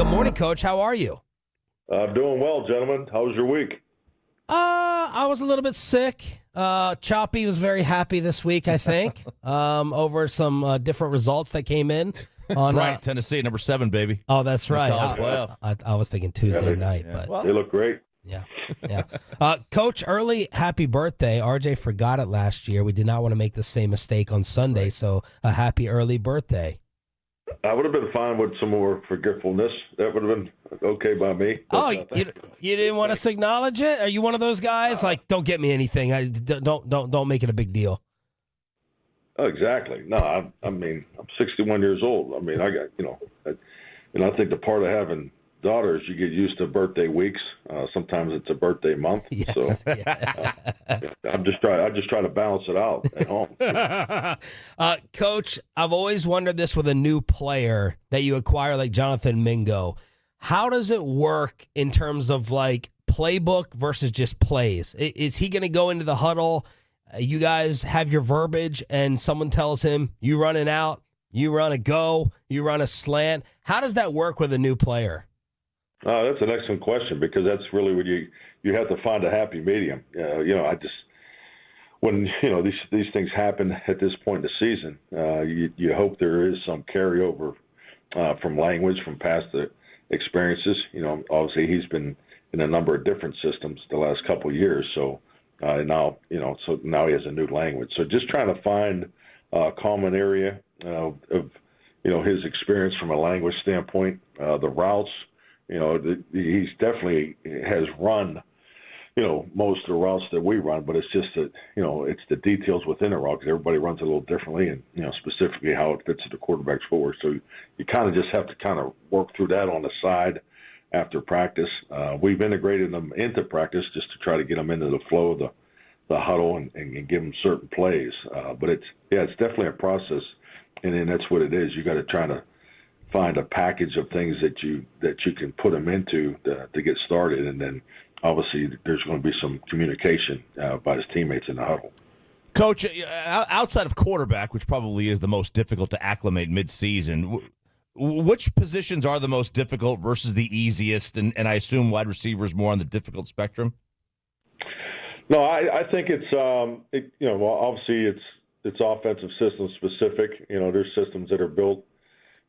Good morning, Coach. How are you? Doing well, gentlemen. How was your week? I was a little bit sick. Choppy was very happy this week, I think, over some different results that came in. On, right, Tennessee, number 7, baby. Oh, that's right. I was thinking Tuesday night. Yeah. But They look great. Yeah. Coach, early happy birthday. RJ forgot it last year. We did not want to make the same mistake on Sunday, so a happy early birthday. I would have been fine with some more forgetfulness. That would have been okay by me. You didn't want us to acknowledge it? Are you one of those guys like, don't get me anything? Don't make it a big deal. Oh, exactly. No, I'm 61 years old. I mean, I got I think the part of having daughters, you get used to birthday weeks. Sometimes it's a birthday month. Yes. So I just try to balance it out at home. Coach, I've always wondered this with a new player that you acquire like Jonathan Mingo. How does it work in terms of like playbook versus just plays? Is he going to go into the huddle? You guys have your verbiage and someone tells him you run an out, you run a go, you run a slant. How does that work with a new player? That's an excellent question because that's really what you have to find a happy medium. When these things happen at this point in the season, you hope there is some carryover from language from past experiences. Obviously he's been in a number of different systems the last couple of years, so now he has a new language. So just trying to find a common area of his experience from a language standpoint, the routes. He's definitely has run, most of the routes that we run, but it's just that, it's the details within the route because everybody runs it a little differently and, specifically how it fits to the quarterback's footwork. So you kind of just have to kind of work through that on the side after practice. We've integrated them into practice just to try to get them into the flow of the huddle and give them certain plays. But it's definitely a process, and then that's what it is. You got to try to find a package of things that you can put them into to get started, and then obviously there's going to be some communication by his teammates in the huddle. Coach, outside of quarterback, which probably is the most difficult to acclimate midseason, which positions are the most difficult versus the easiest? And I assume wide receiver is more on the difficult spectrum. No, I think it's obviously it's offensive system specific. There's systems that are built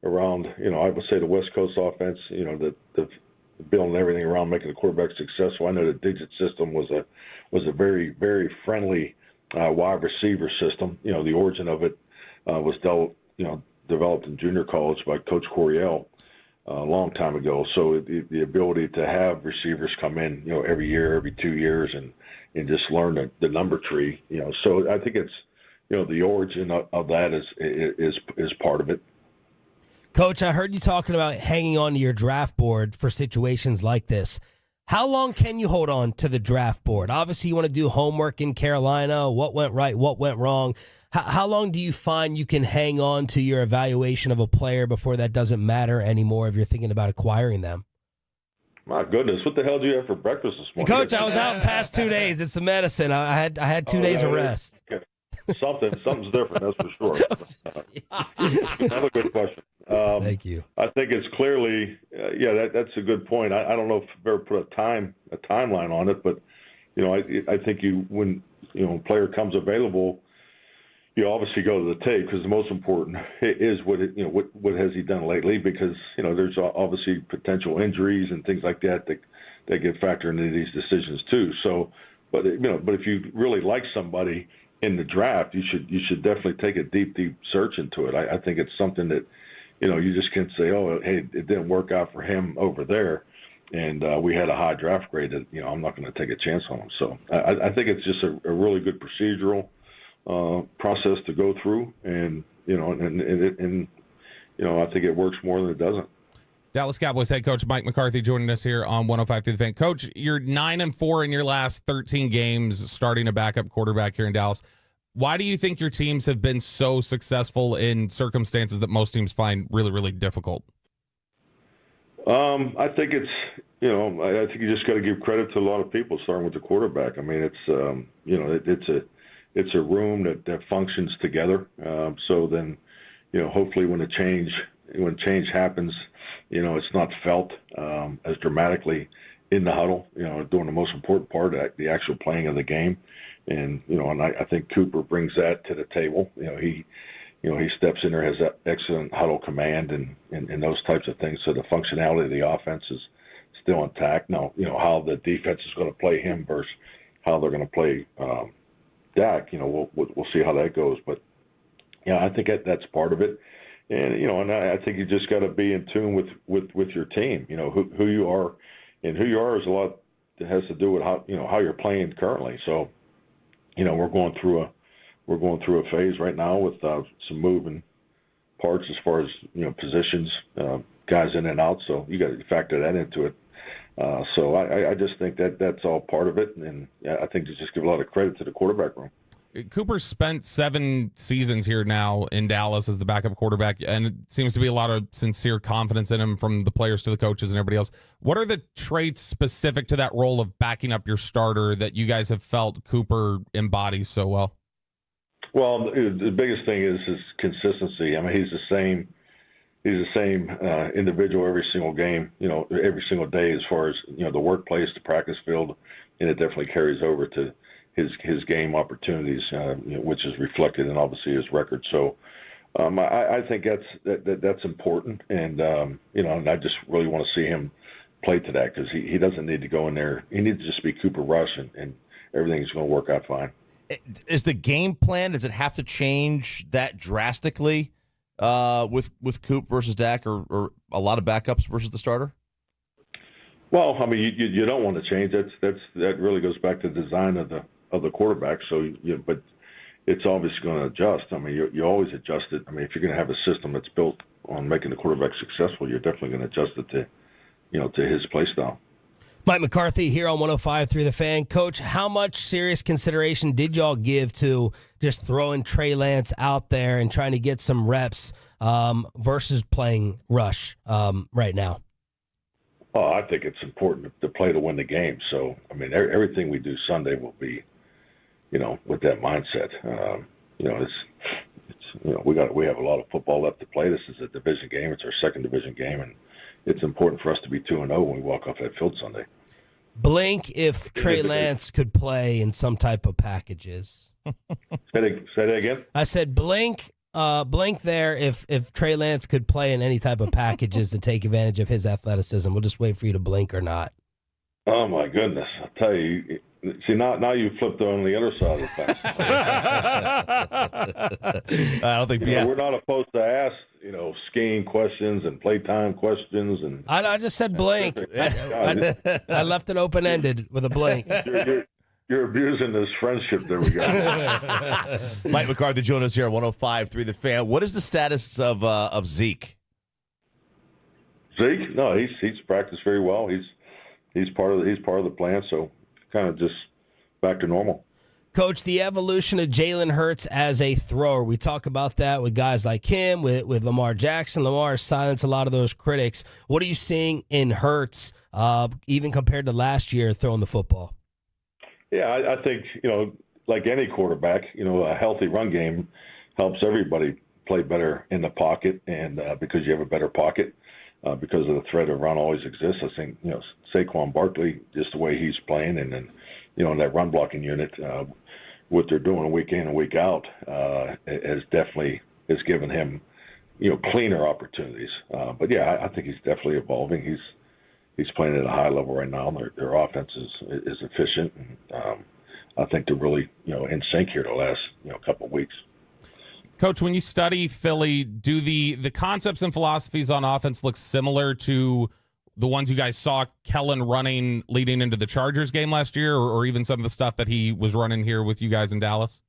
around, I would say the West Coast offense, the building everything around making the quarterback successful. I know the digit system was a very, very friendly wide receiver system. The origin of it was developed in junior college by Coach Coryell a long time ago. So the ability to have receivers come in, every year, every 2 years, and just learn the number tree. So I think it's, the origin of that is part of it. Coach, I heard you talking about hanging on to your draft board for situations like this. How long can you hold on to the draft board? Obviously, you want to do homework in Carolina, what went right, what went wrong. How long do you find you can hang on to your evaluation of a player before that doesn't matter anymore if you're thinking about acquiring them? My goodness, what the hell did you have for breakfast this morning? Coach, I was out in past 2 days. It's the medicine. I had 2 days of rest. Okay. Something's different, that's for sure. Another good question. Thank you. I think it's clearly, that's a good point. I don't know if I've ever put a timeline on it, but I think when a player comes available, you obviously go to the tape because the most important is what has he done lately, because there's obviously potential injuries and things like that get factored into these decisions too. So, but if you really like somebody in the draft, you should definitely take a deep search into it. I think it's something that you just can't say, oh, hey, it didn't work out for him over there, and we had a high draft grade that I'm not going to take a chance on him. So I think it's just a really good procedural process to go through, and I think it works more than it doesn't. Dallas Cowboys head coach Mike McCarthy joining us here on 105 through the Fan. Coach, you're 9-4 in your last 13 games starting a backup quarterback here in Dallas. Why do you think your teams have been so successful in circumstances that most teams find really, really difficult? I think it's, I think you just got to give credit to a lot of people, starting with the quarterback. I mean, it's it's a room that functions together. So then, hopefully when change happens, it's not felt as dramatically in the huddle, during the most important part, the actual playing of the game. And, and I think Cooper brings that to the table. He steps in there, has that excellent huddle command and those types of things. So the functionality of the offense is still intact. Now, how the defense is going to play him versus how they're going to play Dak, we'll see how that goes. But, I think that's part of it. And, and I think you just got to be in tune with your team, who you are. And who you are is a lot that has to do with how you're playing currently. So, we're going through a phase right now with some moving parts as far as positions, guys in and out. So you got to factor that into it. So I just think that's all part of it, and I think to just give a lot of credit to the quarterback room. Cooper spent 7 seasons here now in Dallas as the backup quarterback, and it seems to be a lot of sincere confidence in him from the players to the coaches and everybody else. What are the traits specific to that role of backing up your starter that you guys have felt Cooper embodies so well? Well, the biggest thing is his consistency. I mean, he's the same individual every single game, every single day as far as, the workplace, the practice field, and it definitely carries over to his game opportunities, which is reflected in obviously his record. So I think that's important, and and I just really want to see him play to that because he doesn't need to go in there. He needs to just be Cooper Rush, and everything's going to work out fine. Is the game plan? Does it have to change that drastically with Coop versus Dak, or a lot of backups versus the starter? Well, I mean, you don't want to change. That really goes back to the design of the quarterback. So, but it's obviously going to adjust. I mean, you always adjust it. I mean, if you're going to have a system that's built on making the quarterback successful, you're definitely going to adjust it to his play style. Mike McCarthy here on 105.3 The Fan. Coach, how much serious consideration did y'all give to just throwing Trey Lance out there and trying to get some reps versus playing Rush right now? Well, I think it's important to play to win the game. So, I mean, everything we do Sunday will be, with that mindset. We have a lot of football left to play. This is a division game. It's our second division game, and it's important for us to be 2-0 when we walk off that field Sunday. Blink if Trey Lance could play in some type of packages. Say that again? I said blink there if Trey Lance could play in any type of packages to take advantage of his athleticism. We'll just wait for you to blink or not. Oh, my goodness. I'll tell you. See, now you flipped on the other side of the fence. I don't think we're not opposed to ask, skiing questions and playtime questions. And I just said blink. I left it open-ended with a blink. You're abusing this friendship that we got. Mike McCarthy joining us here on 105.3 The Fan. What is the status of Zeke? Zeke? No, he's practiced very well. He's part of the plan. So kind of just back to normal. Coach, the evolution of Jalen Hurts as a thrower. We talk about that with guys like him, with Lamar Jackson. Lamar silenced a lot of those critics. What are you seeing in Hurts, even compared to last year, throwing the football? Yeah, I think, like any quarterback, a healthy run game helps everybody play better in the pocket, and because you have a better pocket, because of the threat of run always exists. I think, Saquon Barkley, just the way he's playing, and then, that run blocking unit, what they're doing week in and week out, has given him, cleaner opportunities. But yeah, I think he's definitely evolving. He's playing at a high level right now. Their offense is efficient, and I think they're really in sync here the last couple of weeks. Coach, when you study Philly, do the concepts and philosophies on offense look similar to the ones you guys saw Kellen running leading into the Chargers game last year, or even some of the stuff that he was running here with you guys in Dallas?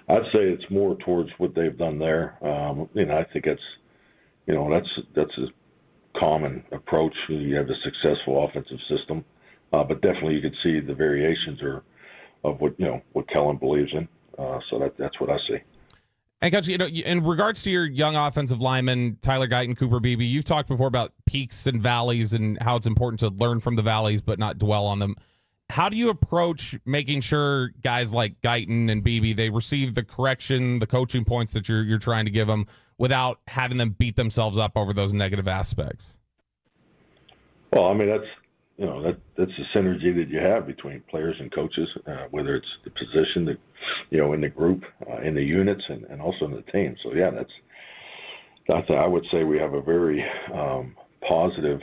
I'd say it's more towards what they've done there. I think that's a common approach. You have a successful offensive system, but definitely you could see the variations of what Kellen believes in. So that's what I see. And Coach, in regards to your young offensive linemen, Tyler Guyton, Cooper Beebe, you've talked before about peaks and valleys and how it's important to learn from the valleys but not dwell on them. How do you approach making sure guys like Guyton and Beebe, they receive the correction, the coaching points that you're trying to give them without having them beat themselves up over those negative aspects? Well, I mean, that's the synergy that you have between players and coaches, whether it's the position that, in the group, in the units, and also in the team. So yeah, I would say we have a very positive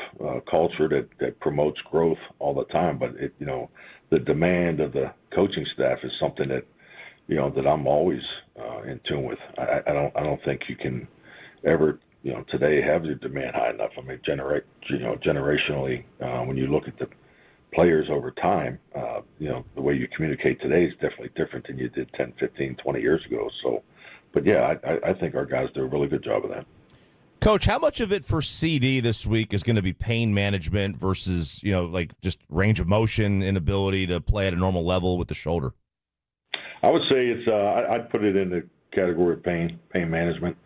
culture that promotes growth all the time. But the demand of the coaching staff is something that that I'm always in tune with. I don't think you can ever today have your demand high enough. I mean, generationally, when you look at the players over time, the way you communicate today is definitely different than you did 10, 15, 20 years ago. So, but yeah, I think our guys do a really good job of that. Coach, how much of it for CD this week is going to be pain management versus, like just range of motion, inability to play at a normal level with the shoulder? I would say it's I'd put it in the category of pain management.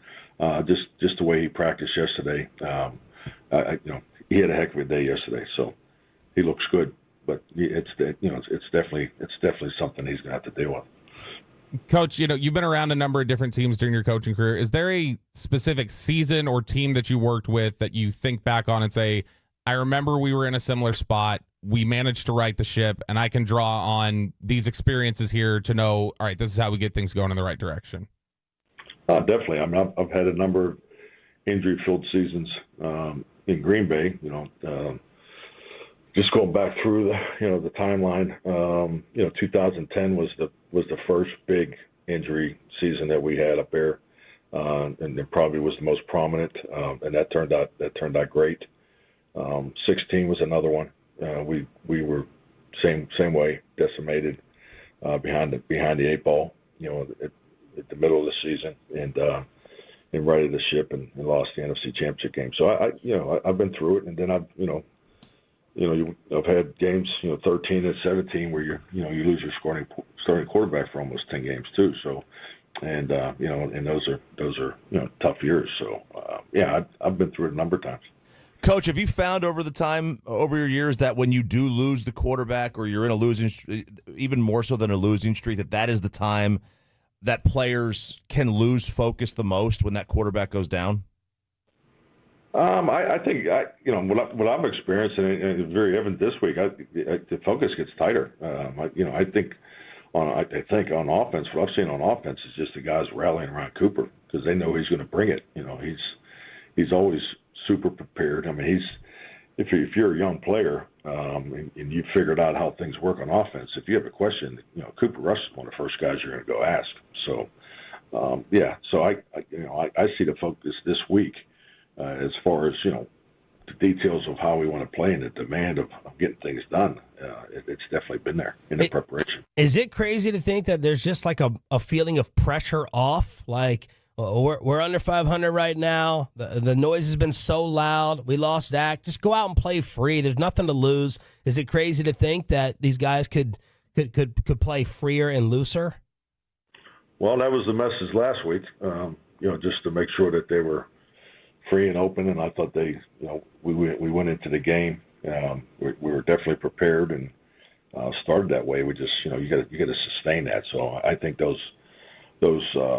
Just the way he practiced yesterday. He had a heck of a day yesterday, so he looks good. But it's definitely something he's going to have to deal with. Coach, you've been around a number of different teams during your coaching career. Is there a specific season or team that you worked with that you think back on and say, I remember we were in a similar spot, we managed to right the ship, and I can draw on these experiences here to know, all right, this is how we get things going in the right direction? Definitely. I mean, I've had a number of injury-filled seasons in Green Bay. Just going back through the timeline. 2010 was the first big injury season that we had up there, and it probably was the most prominent. And that turned out great. 16 was another one. We were same way, decimated behind the eight ball. At the middle of the season, and righted the ship and lost the NFC Championship game. So I've been through it, and then I've had games 13 and 17 where you lose your starting quarterback for almost 10 games too. So and those are tough years. So I've been through it a number of times. Coach, have you found over your years that when you do lose the quarterback or you're in a losing, even more so than a losing streak, that is the time that players can lose focus the most when that quarterback goes down? I think what I've experienced, and it's very evident this week. The focus gets tighter. I think on offense, what I've seen on offense is just the guys rallying around Cooper because they know he's going to bring it. He's always super prepared. I mean, if you're a young player and you've figured out how things work on offense, if you have a question, Cooper Rush is one of the first guys you're going to go ask. So, so I see the focus this week as far as the details of how we want to play and the demand of getting things done. It's definitely been there in the preparation. Is it crazy to think that there's just like a feeling of pressure off, like? We're under 500 right now. The noise has been so loud. We lost Dak. Just go out and play free. There's nothing to lose. Is it crazy to think that these guys could play freer and looser? Well, that was the message last week. Just to make sure that they were free and open. And I thought we went into the game. We were definitely prepared and started that way. We just you got to sustain that. So I think those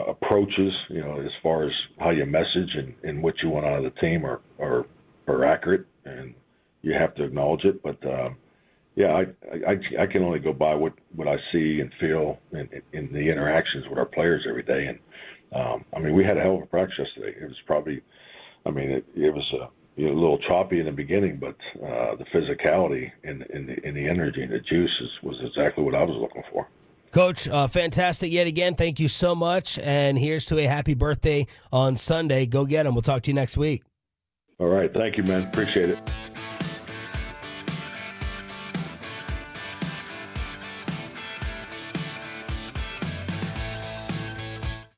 approaches, as far as how you message and what you want out of the team are accurate, and you have to acknowledge it. But I can only go by what I see and feel in the interactions with our players every day. And we had a hell of a practice yesterday. It was probably, it was a little choppy in the beginning, but the physicality and the energy and the juice was exactly what I was looking for. Coach, fantastic yet again. Thank you so much. And here's to a happy birthday on Sunday. Go get him. We'll talk to you next week. All right. Thank you, man. Appreciate it.